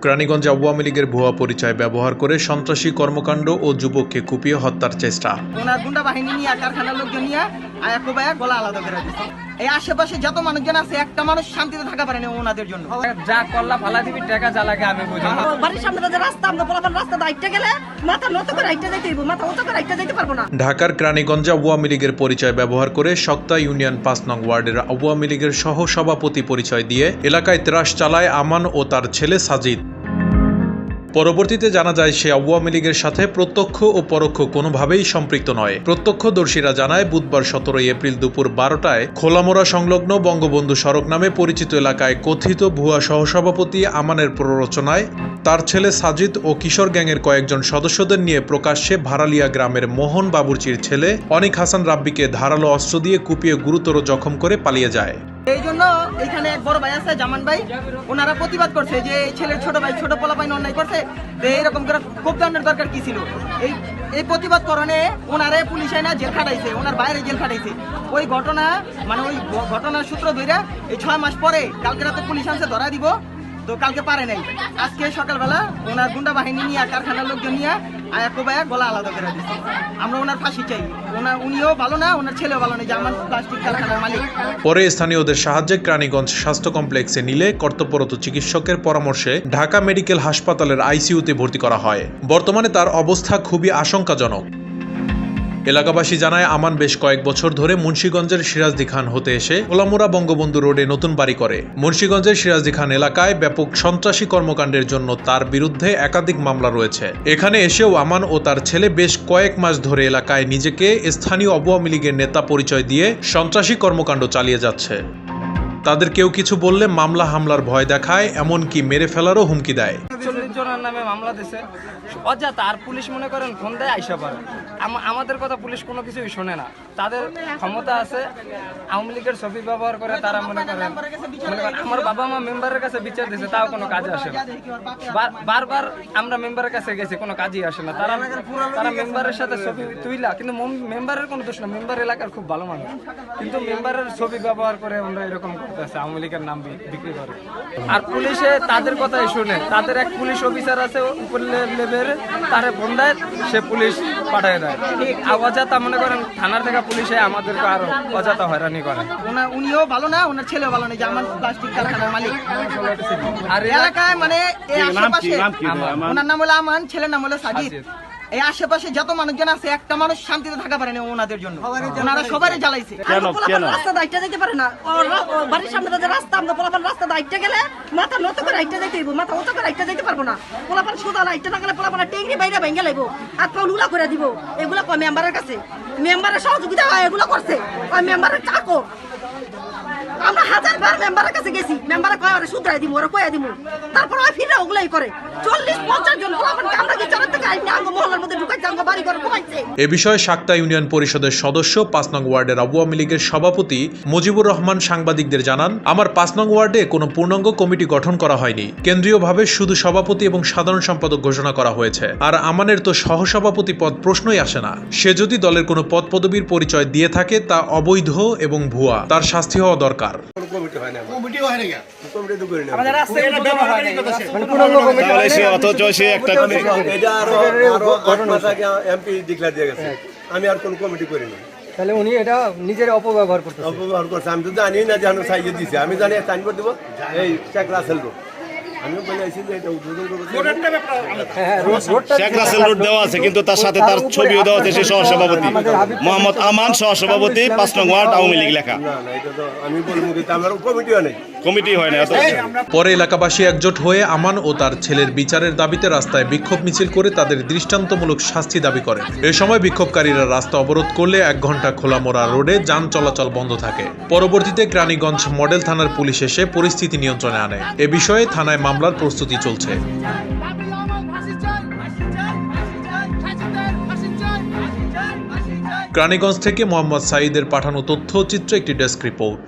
কেরানীগঞ্জে আওয়ামী লীগের ভুয়া পরিচয় ব্যবহার করে সন্ত্রাসী কর্মকাণ্ড ও যুবককে কুপিয়ে হত্যার চেষ্টা। ওনার গুন্ডা বাহিনী নিয়ে কারখানার লোকজন নিয়ে আয়াকুবায়া গলা আলাদা করে দিচ্ছে। এই আশেপাশে যত মানুষজন আছে একটা মানুষ শান্তিতে থাকা পারে না ওনাদের জন্য। যা কল্লা ফালা দিবি টাকা যা লাগে আমি বুঝি না। বাড়ির সামনে যে রাস্তা আমরা বরাবর রাস্তা দাইতে গেলে মাথা নত করে হাইটে যাইতে হইব, মাথা উঁচু করে হাইটে যাইতে পারবো না। ঢাকার কেরানীগঞ্জে আওয়ামী লীগের পরিচয় ব্যবহার করে সক্তা ইউনিয়ন ৫ নং ওয়ার্ডের আওয়ামী লীগের সহ সভাপতি পরিচয় দিয়ে এলাকায় ত্রাস চালায় আমান ও তার ছেলে সাজিদ। পরবর্তীতে জানা যায় সে আওয়ামী লীগের সাথে প্রত্যক্ষ ও পরোক্ষ কোনোভাবেই সম্পৃক্ত নয়। প্রত্যক্ষদর্শীরা জানায় বুধবার ১৭ এপ্রিল দুপুর ১২টায় খোলামোড়া সংলগ্ন বঙ্গবন্ধু সড়ক নামে পরিচিত এলাকায় কথিত ভুয়া সহসভাপতি আমানের প্ররোচনায় তার ছেলে সাজিদ ও কিশোর গ্যাংয়ের কয়েকজন সদস্যদের নিয়ে প্রকাশ্যে ভাড়ালিয়া গ্রামের মোহন বাবুর্চির ছেলে অনিক হাসান রাব্বিকে ধারালো অস্ত্র দিয়ে কুপিয়ে গুরুতর জখম করে পালিয়ে যায়। এই জন্য এখানে এক বড় ভাই আছে জামান ভাই, ওনারা প্রতিবাদ করছে যে এই ছেলের ছোট ভাই ছোট পোলাপাইন অন্যায় করছে, তো এইরকম করে খুব দামের দরকার কি ছিল। এই প্রতিবাদ করণে ওনারে পুলিশ আইনা জেল খাটাইছে, ওনার বাইরে জেল খাটাইছে। ওই ঘটনা মানে ওই ঘটনার সূত্র ধইরা এই ৬ মাস পরে কালকে রাতে পুলিশ আনছে ধরা দিব, তো কালকে পারে নাই। আজকে সকালবেলা ওনার গুন্ডা বাহিনী নিয়ে কারখানার লোকজন নিয়ে আয়াকুবায়া গলা আলাদা করে দিচ্ছে। আমরা ওনার ফাঁসি চাই। উনিও ভালো না, ওনার ছেলেও ভালো না, যে আমার প্লাস্টিক কারখানার মালিক। পরে স্থানীয়দের সাহায্যে কেরানীগঞ্জ স্বাস্থ্য কমপ্লেক্সে নিলে কর্তব্যরত চিকিৎসকের পরামর্শে ঢাকা মেডিকেল হাসপাতালের আইসিইউতে ভর্তি করা হয়। বর্তমানে তার অবস্থা খুবই আশঙ্কাজনক। এলাকাবাসী জানায় আমান বেশ কয়েক বছর ধরে মুন্সিগঞ্জের সিরাজদি খান হতে এসে খোলামোড়া বঙ্গবন্ধু রোডে নতুন বাড়ি করে। মুন্সিগঞ্জের সিরাজদি খান এলাকায় ব্যাপক সন্ত্রাসী কর্মকাণ্ডের জন্য তার বিরুদ্ধে একাধিক মামলা রয়েছে। এখানে এসেও আমান ও তার ছেলে বেশ কয়েক মাস ধরে এলাকায় নিজেকে স্থানীয় আওয়ামী লীগের নেতা পরিচয় দিয়ে সন্ত্রাসী কর্মকাণ্ড চালিয়ে যাচ্ছে। তাদের কেউ কিছু বললে মামলা হামলার ভয় দেখায়, এমনকি মেরে ফেলারও হুমকি দেয়। ৪০ জনের নামে মামলা দিছে অযথা। আর পুলিশ মনে করেন ফোন দেয় আইসা পারে, আমাদের কথা পুলিশ কোনো কিছুই শোনে না। তাদের ক্ষমতা আছে, আওয়ামী লীগের ছবি ব্যবহার করে তারা মনে করেন আমার বাবা মা মেম্বারের কাছে বিচার দিয়েছে, তাও কোনো কাজে আসে না। বারবার আমরা মেম্বারের কাছে গেছি, কোনো কাজই আসে না। তারা মেম্বারের সাথে ছবি তুইলা, কিন্তু মেম্বারের কোনো দোষ না, মেম্বার এলাকার খুব ভালো মানুষ, কিন্তু মেম্বারের ছবি ব্যবহার করে আমরা এরকম করতেছে, আওয়ামী লীগের নাম বিক্রি করে। আর পুলিশে তাদের কথাই শুনে। তাদের এক পুলিশ অফিসার আছে উপর লেভেলে, তারে ফোন দেয়, সে পুলিশ পাঠিয়ে দেয়। অযথা মনে করেন থানার থেকে পুলিশে আমাদেরকে আরো অযথা হয়রানি করে। উনিও ভালো না, ওনার ছেলেও ভালো না, যে আমার প্লাস্টিক কারখানার মালিক। আর এলাকায় মানে এই আশেপাশে ওনার নাম হলো আমান, ছেলের নাম হলো সাজিদ। এই আশেপাশে যত মানুষজন আছে একটা মানুষ শান্তিতে থাকা পারে না ওনাদের জন্য। ওনারা সবাই জ্বালাইছে। রাস্তা দাইতে যাইতে পারে না। বাড়ির সামনে যে রাস্তা আমরা বরাবর রাস্তা দাইতে গেলে মাথা নত করে হাইটে যাইতে হইব, মাথা উঁচু করে হাইটে যাইতে পারবো না। পোলাপান সুদা হাইটে না গেলে পোলাপান টেঙ্গি বাইরে ভেঙে লাইব, হাত পা লুলা করে দিব। এগুলো কয় মেম্বারের কাছে, মেম্বারের সহযোগিতা হয় এগুলো করছে, ওই মেম্বারের চাকর। আমরা হাজারবার মেম্বারের কাছে গেছি, মেম্বারে কয় ওরা শুধরাই দিব, ওরা কয়ে দিব, তারপর ওই ফিরে ওগুলাই করে। ৪০-৫০ জন পোলাপানকে আমরা কি চরের থেকে আইনি আঙ্গ মহল্লার মধ্যে ঢুকাইছে, আঙ্গ বাড়ি ঘর ঘুমাইছে। এ বিষয়ে সাক্তা ইউনিয়ন পরিষদের সদস্য ৫ নং ওয়ার্ডের আওয়ামী লীগের সভাপতি মুজিবুর রহমান সাংবাদিকদের জানান, আমার ৫ নং ওয়ার্ডে কোনো পূর্ণাঙ্গ কমিটি গঠন করা হয়নি। কেন্দ্রীয়ভাবে শুধু সভাপতি এবং সাধারণ সম্পাদক ঘোষণা করা হয়েছে। আর আমানের তো সহসভাপতি পদ প্রশ্নই আসে না। সে যদি দলের কোনো পদ পদবীর পরিচয় দিয়ে থাকে তা অবৈধ এবং ভুয়া, তার শাস্তি হওয়া দরকার। আমি আর কোন কমিটি করিনি। তাহলে উনি এটা নিজের অপব্যবহার করছে। আমি তো জানি না যে সাইজে দিছে, আমি জানি সাইনবোর্ড দিব এই শেখ রাসেল রোড। আমিও বলে আইছি যে এটা উদ্বোধন করব। শেখ রাসেল রোড দেওয়া আছে, কিন্তু তার সাথে তার ছবিও দেওয়া আছে, সে সহসভাপতি মোহাম্মদ আমান, সহসভাপতি ৫ নং ওয়ার্ড আওয়ামী লীগ লেখা। না না, এটা তো আমি বলবো কিন্তু আমার কমিটিও নেই, কমিটি হয় না। পরে এলাকাবাসী একজোট হয়ে আমান ও তার ছেলের বিচারের দাবিতে রাস্তায় বিক্ষোভ মিছিল করে তাদের দৃষ্টান্তমূলক শাস্তি দাবি করে। এ সময় বিক্ষোভকারীরা রাস্তা অবরোধ করলে ১ ঘন্টা খোলামোড়া রোডে যান চলাচল বন্ধ থাকে। পরবর্তীতে কেরানীগঞ্জ মডেল থানার পুলিশ এসে পরিস্থিতি নিয়ন্ত্রণে আনে। এ বিষয়ে থানায় মামলার প্রস্তুতি চলছে। কেরানীগঞ্জ থেকে মোহাম্মদ সাঈদের পাঠানো তথ্যচিত্র একটি ডেস্ক রিপোর্ট।